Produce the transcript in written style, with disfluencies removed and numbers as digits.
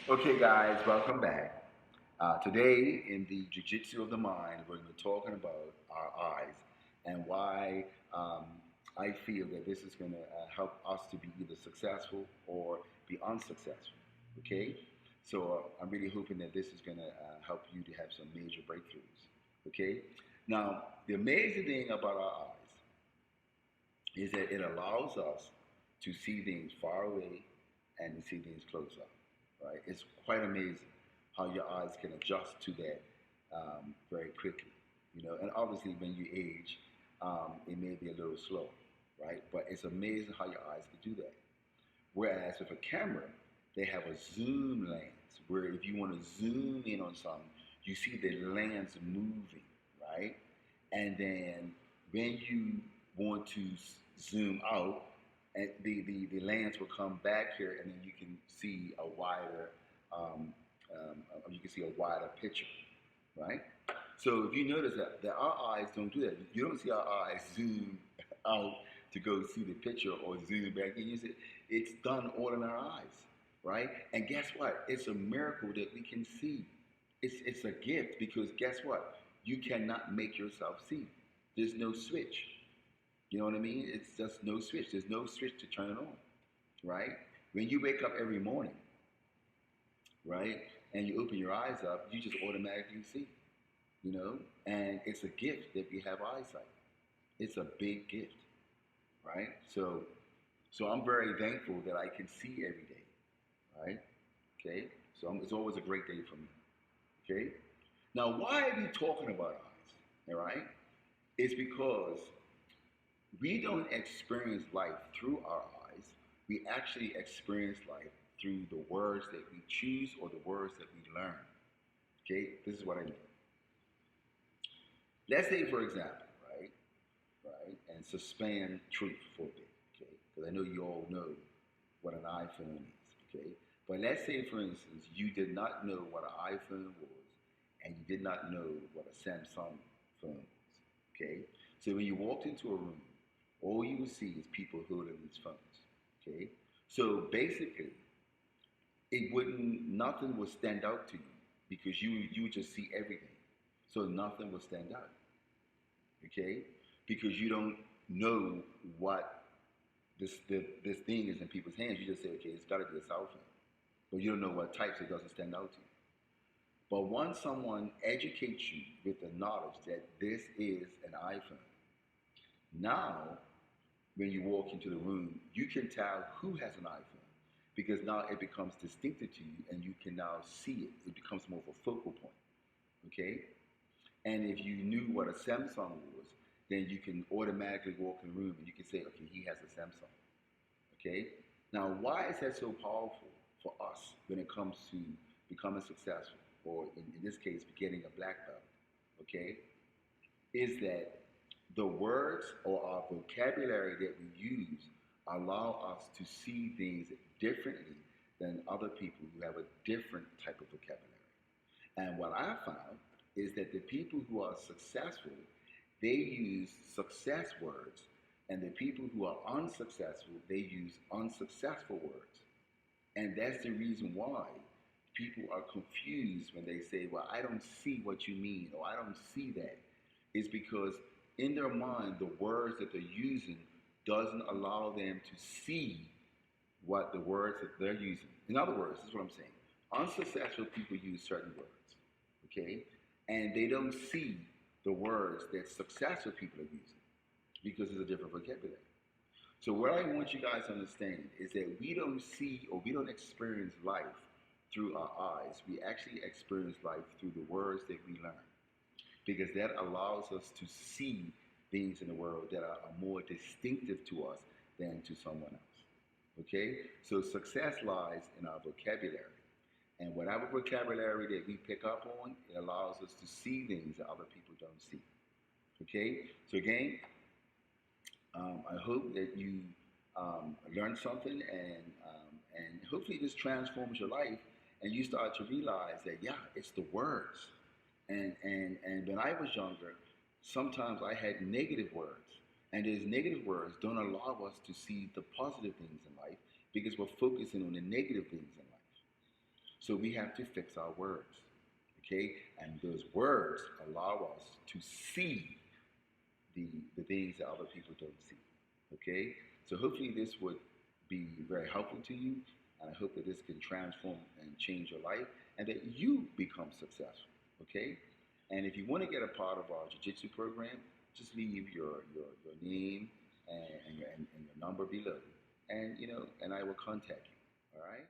Okay, guys, welcome back. Today, in the Jiu-Jitsu of the Mind, we're going to be talking about our eyes and why um, I feel that this is going to help us to be either successful or be unsuccessful. Okay, so I'm really hoping that this is going to help you to have some major breakthroughs. Okay, now the amazing thing about our eyes is that it allows us to see things far away and to see things close up. Right? It's quite amazing how your eyes can adjust to that very quickly. And obviously when you age, it may be a little slow, right? But it's amazing how your eyes can do that. Whereas with a camera, they have a zoom lens where if you want to zoom in on something, you see the lens moving, right? And then when you want to zoom out, and the lens will come back here, and then you can see a wider, you can see a wider picture, right? So if you notice that our eyes don't do that, you don't see our eyes zoom out to go see the picture or zoom back in. You see, it's done all in our eyes, right? And guess what? It's a miracle that we can see. It's a gift because guess what? You cannot make yourself see. There's no switch. You know what I mean? It's just no switch. There's no switch to turn it on, right? When you wake up every morning, right, and you open your eyes up, you just automatically see, and it's a gift that we have eyesight. It's a big gift, right? So I'm very thankful that I can see every day, right? Okay, so it's always a great day for me. Okay, now why are we talking about eyes? All right, it's because we don't experience life through our eyes. We actually experience life through the words that we choose or the words that we learn. Okay, this is what I mean. Let's say, for example, right, and suspend truth for a bit, okay, because I know you all know what an iPhone is, okay. But let's say, for instance, you did not know what an iPhone was, and you did not know what a Samsung phone was, okay. So when you walked into a room, all you would see is people holding these phones, okay. So basically, nothing would stand out to you because you would just see everything. So nothing would stand out, okay? Because you don't know what this thing is in people's hands. You just say, okay, it's got to be a cell phone, but you don't know what type, so it doesn't stand out to you. But once someone educates you with the knowledge that this is an iPhone, now when you walk into the room, you can tell who has an iPhone because now it becomes distinctive to you and you can now see it. It becomes more of a focal point, okay? And if you knew what a Samsung was, then you can automatically walk in the room and you can say, okay, he has a Samsung. Okay? Now, why is that so powerful for us when it comes to becoming successful, or in this case, getting a black belt? Okay? Is that the words or our vocabulary that we use allow us to see things differently than other people who have a different type of vocabulary. And what I found is that the people who are successful, they use success words, and the people who are unsuccessful, they use unsuccessful words. And that's the reason why people are confused when they say, well, I don't see what you mean, or I don't see that. It's because in their mind, the words that they're using doesn't allow them to see what the words that they're using. In other words, this is what I'm saying. Unsuccessful people use certain words, okay? And they don't see the words that successful people are using because it's a different vocabulary. So what I want you guys to understand is that we don't see or we don't experience life through our eyes. We actually experience life through the words that we learn because that allows us to see things in the world that are more distinctive to us than to someone else. Okay? So success lies in our vocabulary. And whatever vocabulary that we pick up on, it allows us to see things that other people don't see. Okay? So again, I hope that you learned something and hopefully this transforms your life and you start to realize that, yeah, it's the words. And when I was younger, sometimes I had negative words. And those negative words don't allow us to see the positive things in life because we're focusing on the negative things in life. So we have to fix our words, okay? And those words allow us to see the things that other people don't see, okay? So hopefully this would be very helpful to you, and I hope that this can transform and change your life, and that you become successful, okay? And if you want to get a part of our jiu-jitsu program, just leave your name and your number below, and I will contact you. All right.